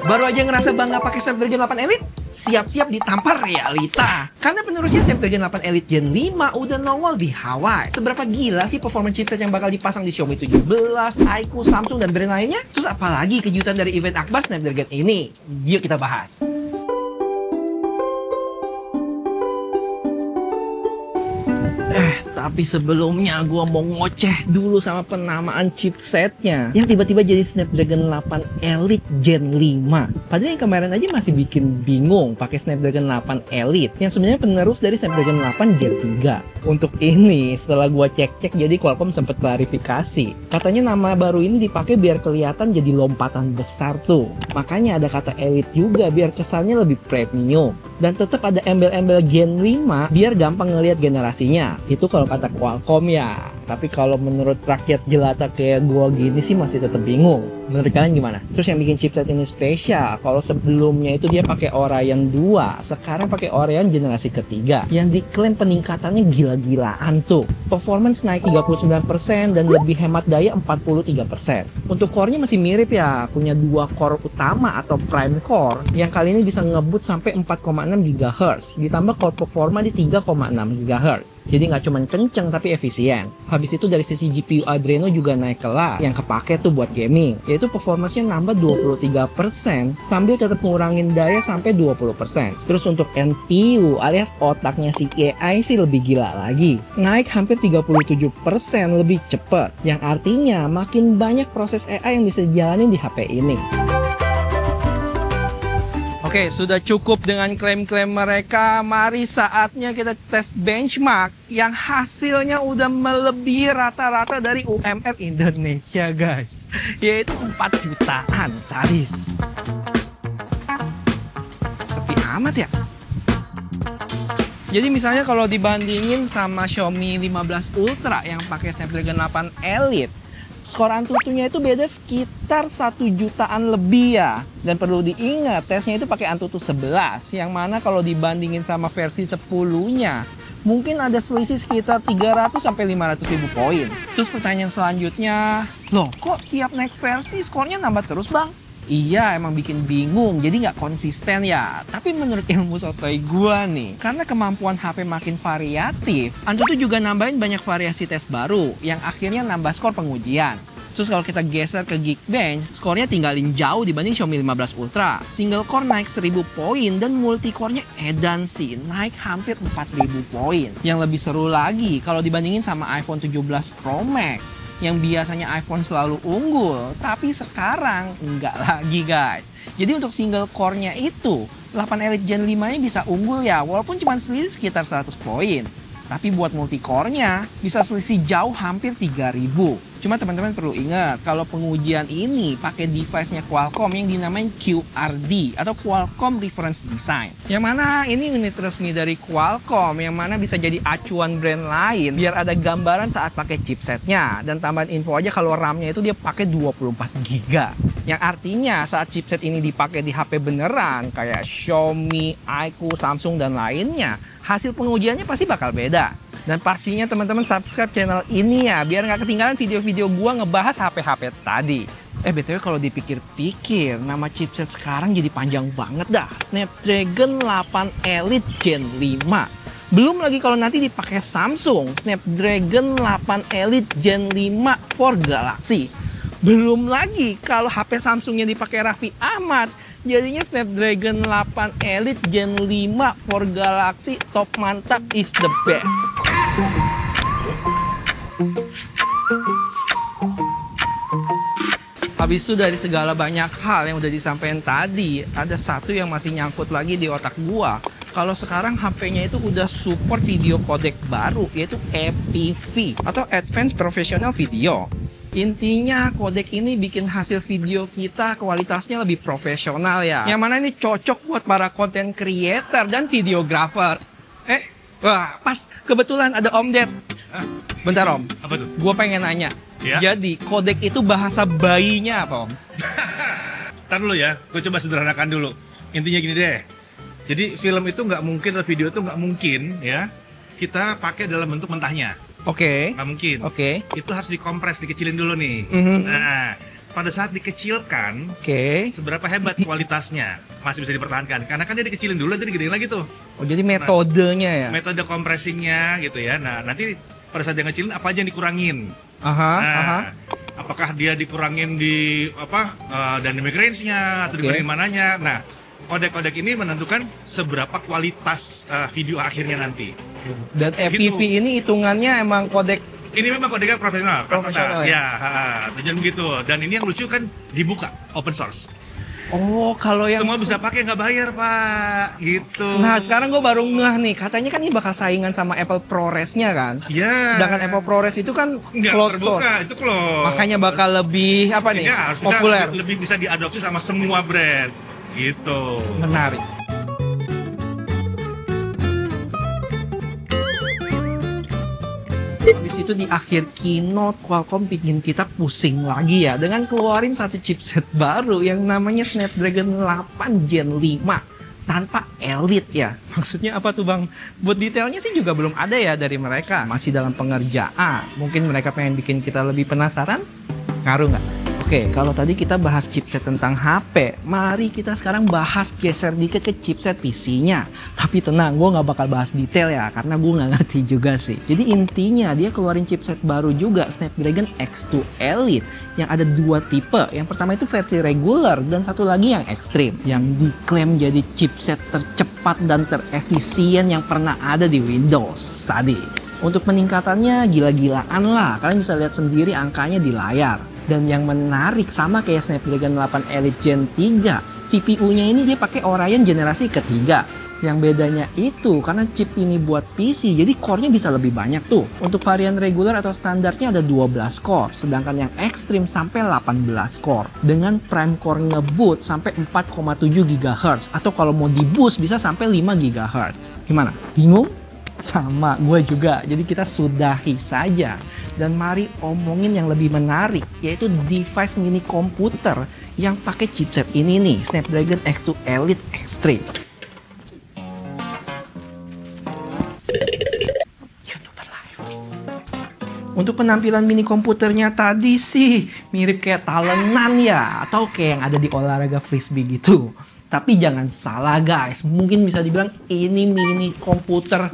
Baru aja ngerasa bangga pakai Snapdragon 8 Elite? Siap-siap ditampar realita. Karena penerusnya Snapdragon 8 Elite Gen 5 udah nongol di Hawaii. Seberapa gila sih performa chipset yang bakal dipasang di Xiaomi 17, iQOO, Samsung, dan brand lainnya? Terus apalagi kejutan dari event Akbar Snapdragon ini? Yuk kita bahas. Tapi sebelumnya gue mau ngoceh dulu sama penamaan chipsetnya yang tiba-tiba jadi Snapdragon 8 Elite Gen 5. Padahal yang kemarin aja masih bikin bingung pakai Snapdragon 8 Elite yang sebenarnya penerus dari Snapdragon 8 Gen 3. Untuk ini setelah gue cek-cek jadi Qualcomm sempat klarifikasi. Katanya nama baru ini dipakai biar kelihatan jadi lompatan besar tuh. Makanya ada kata Elite juga biar kesannya lebih premium. Dan tetap ada embel-embel Gen 5 biar gampang ngelihat generasinya. Itu kalau kata Qualcomm ya. Tapi kalau menurut rakyat jelata kayak gua gini sih masih tetap bingung. Menurut kalian gimana? Terus yang bikin chipset ini spesial, kalau sebelumnya itu dia pakai Oryon 2, sekarang pakai Oryon generasi ketiga yang diklaim peningkatannya gila-gilaan tuh. Performance naik 39% dan lebih hemat daya 43%. Untuk core-nya masih mirip ya, punya 2 core utama atau prime core yang kali ini bisa ngebut sampai 4,6 GHz ditambah core performa di 3,6 GHz. Jadi nggak cuma kenceng tapi efisien. Habis itu dari sisi GPU Adreno juga naik kelas yang kepake tuh buat gaming, yaitu performanya nambah 23% sambil tetap ngurangin daya sampai 20%. Terus untuk NPU alias otaknya si AI sih lebih gila lagi, naik hampir 37% lebih cepat, yang artinya makin banyak proses AI yang bisa dijalanin di HP ini. Oke, sudah cukup dengan klaim-klaim mereka. Mari saatnya kita tes benchmark yang hasilnya udah melebihi rata-rata dari UMR Indonesia, guys. Yaitu 4 jutaan sadis. Sepi amat ya. Jadi misalnya kalau dibandingin sama Xiaomi 15 Ultra yang pakai Snapdragon 8 Elite, skor Antutunya itu beda sekitar 1 jutaan lebih ya. Dan perlu diingat tesnya itu pakai Antutu 11, yang mana kalau dibandingin sama versi 10-nya mungkin ada selisih sekitar 300 sampai 500 ribu poin. Terus pertanyaan selanjutnya, loh kok tiap naik versi skornya nambah terus bang? Iya, emang bikin bingung, jadi nggak konsisten ya. Tapi menurut ilmu sotoy gua nih, karena kemampuan HP makin variatif, Antutu juga nambahin banyak variasi tes baru yang akhirnya nambah skor pengujian. Terus kalau kita geser ke Geekbench, skornya tinggalin jauh dibanding Xiaomi 15 Ultra. Single core naik 1000 poin dan multi core-nya edan sih, naik hampir 4000 poin. Yang lebih seru lagi kalau dibandingin sama iPhone 17 Pro Max, yang biasanya iPhone selalu unggul, tapi sekarang enggak lagi guys. Jadi untuk single core-nya itu, 8 Elite Gen 5-nya bisa unggul ya, walaupun cuma selisih sekitar 100 poin. Tapi buat multi-core-nya bisa selisih jauh hampir 3000. Cuma teman-teman perlu ingat, kalau pengujian ini pakai device-nya Qualcomm yang dinamain QRD atau Qualcomm Reference Design. Yang mana ini unit resmi dari Qualcomm, yang mana bisa jadi acuan brand lain biar ada gambaran saat pakai chipsetnya. Dan tambahan info aja kalau RAM-nya itu dia pakai 24 GB. Yang artinya saat chipset ini dipakai di HP beneran kayak Xiaomi, iQOO, Samsung, dan lainnya, hasil pengujiannya pasti bakal beda. Dan pastinya teman-teman subscribe channel ini ya, biar nggak ketinggalan video-video gua ngebahas HP-HP tadi. BTW kalau dipikir-pikir, nama chipset sekarang jadi panjang banget dah. Snapdragon 8 Elite Gen 5. Belum lagi kalau nanti dipakai Samsung, Snapdragon 8 Elite Gen 5 for Galaxy. Belum lagi kalau HP Samsungnya dipakai Raffi Ahmad, jadinya Snapdragon 8 Elite Gen 5 for Galaxy top mantap is the best. Habis itu dari segala banyak hal yang udah disampaikan tadi, ada satu yang masih nyangkut lagi di otak gua. Kalau sekarang HP-nya itu udah support video codec baru, yaitu APV atau Advanced Professional Video. Intinya kodek ini bikin hasil video kita kualitasnya lebih profesional ya. Yang mana ini cocok buat para content creator dan videographer. Wah, pas kebetulan ada Om Ded. Bentar Om. Apa tuh? Gue pengen nanya. Ya? Jadi kodek itu bahasa bayinya apa Om? Ntar dulu ya, gue coba sederhanakan dulu. Intinya gini deh. Jadi film itu nggak mungkin, atau video itu nggak mungkin ya kita pakai dalam bentuk mentahnya. Oke. Nggak mungkin. Oke. Itu harus dikompres, dikecilin dulu nih. Nah, pada saat dikecilkan, seberapa hebat kualitasnya masih bisa dipertahankan. Karena kan dia dikecilin dulu, nanti digedein lagi tuh. Oh, jadi metodenya ya? Metode compressingnya gitu ya. Nah, nanti pada saat dia ngecilin, apa aja yang dikurangin? Apakah dia dikurangin di dynamic range-nya atau dikurangin mananya? Nah, kodek-kodek ini menentukan seberapa kualitas video akhirnya nanti. Dan FPV ini hitungannya emang kodek? Ini memang kodeknya profesional ya. Dan begitu. Dan ini yang lucu kan dibuka, open source. Oh, kalau yang semua bisa pakai nggak bayar, Pak, gitu. Nah, sekarang gue baru ngeh nih, katanya kan ini bakal saingan sama Apple ProRes-nya kan? Iya. Sedangkan Apple ProRes itu kan closed terbuka, itu closed. Makanya bakal lebih populer. Lebih bisa diadopsi sama semua brand, gitu. Menarik. Habis itu di akhir keynote, Qualcomm bikin kita pusing lagi ya dengan keluarin satu chipset baru yang namanya Snapdragon 8 Gen 5 tanpa Elite ya. Maksudnya apa tuh Bang? Buat detailnya sih juga belum ada ya dari mereka. Masih dalam pengerjaan. Mungkin mereka pengen bikin kita lebih penasaran? Ngaruh nggak? Oke, kalau tadi kita bahas chipset tentang HP, mari kita sekarang bahas geser dikit ke chipset PC-nya. Tapi tenang, gue nggak bakal bahas detail ya, karena gue nggak ngerti juga sih. Jadi intinya dia keluarin chipset baru juga, Snapdragon X2 Elite, yang ada dua tipe. Yang pertama itu versi regular, dan satu lagi yang ekstrim, yang diklaim jadi chipset tercepat dan terefisien yang pernah ada di Windows. Sadis. Untuk peningkatannya gila-gilaan lah, kalian bisa lihat sendiri angkanya di layar. Dan yang menarik sama kayak Snapdragon 8 Elite Gen 3, CPU-nya ini dia pakai Orion generasi ketiga. Yang bedanya itu karena chip ini buat PC, jadi core-nya bisa lebih banyak tuh. Untuk varian regular atau standarnya ada 12 core, sedangkan yang ekstrim sampai 18 core. Dengan prime core nge-boot sampai 4,7 GHz, atau kalau mau di-boost bisa sampai 5 GHz. Gimana? Bingung? Sama gue juga, jadi kita sudahi saja dan mari omongin yang lebih menarik, yaitu device mini komputer yang pakai chipset ini nih, Snapdragon X2 Elite Extreme. YouTuber Live. Untuk penampilan mini komputernya tadi sih mirip kayak talenan ya, atau kayak yang ada di olahraga frisbee gitu. Tapi jangan salah guys, mungkin bisa dibilang ini mini komputer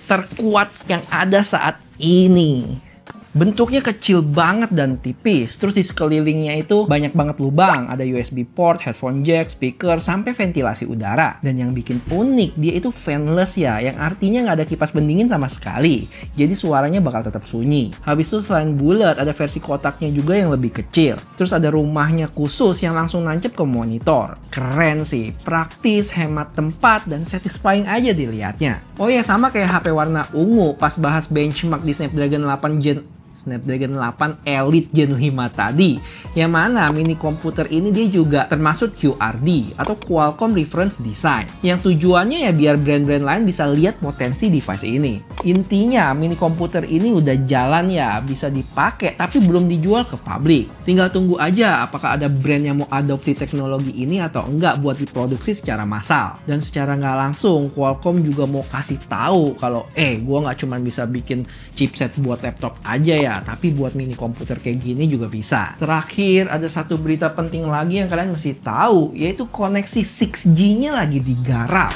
terkuat yang ada saat ini. Bentuknya kecil banget dan tipis. Terus di sekelilingnya itu banyak banget lubang. Ada USB port, headphone jack, speaker, sampai ventilasi udara. Dan yang bikin unik, dia itu fanless ya. Yang artinya nggak ada kipas pendingin sama sekali. Jadi suaranya bakal tetap sunyi. Habis itu selain bulat, ada versi kotaknya juga yang lebih kecil. Terus ada rumahnya khusus yang langsung nancep ke monitor. Keren sih. Praktis, hemat tempat, dan satisfying aja dilihatnya. Oh ya, sama kayak HP warna ungu pas bahas benchmark di Snapdragon 8 Elite Gen 5 tadi, yang mana mini komputer ini dia juga termasuk QRD atau Qualcomm Reference Design, yang tujuannya ya biar brand-brand lain bisa lihat potensi device ini. Intinya mini komputer ini udah jalan ya, bisa dipakai tapi belum dijual ke publik. Tinggal tunggu aja apakah ada brand yang mau adopsi teknologi ini atau enggak buat diproduksi secara massal. Dan secara nggak langsung Qualcomm juga mau kasih tahu kalau gue nggak cuma bisa bikin chipset buat laptop aja ya, tapi buat mini komputer kayak gini juga bisa. Terakhir, ada satu berita penting lagi yang kalian mesti tahu, yaitu koneksi 6G-nya lagi digarap.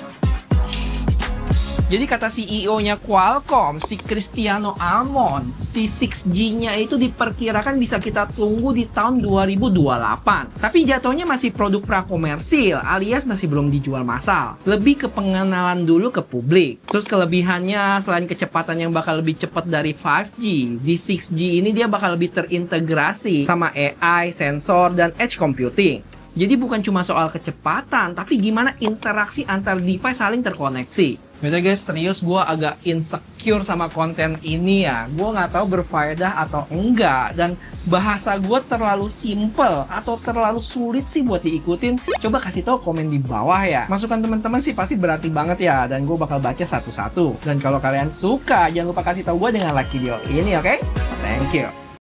Jadi kata CEO-nya Qualcomm, si Cristiano Almond, si 6G-nya itu diperkirakan bisa kita tunggu di tahun 2028. Tapi jatuhnya masih produk prakomersil, alias masih belum dijual massal. Lebih ke pengenalan dulu ke publik. Terus kelebihannya, selain kecepatan yang bakal lebih cepat dari 5G, di 6G ini dia bakal lebih terintegrasi sama AI, sensor, dan edge computing. Jadi bukan cuma soal kecepatan, tapi gimana interaksi antar device saling terkoneksi. Beda guys, serius gue agak insecure sama konten ini ya. Gue nggak tahu berfaedah atau enggak. Dan bahasa gue terlalu simple atau terlalu sulit sih buat diikutin. Coba kasih tahu komen di bawah ya. Masukan teman-teman sih pasti berarti banget ya. Dan gue bakal baca satu-satu. Dan kalau kalian suka, jangan lupa kasih tahu gue dengan like video ini, oke? Thank you.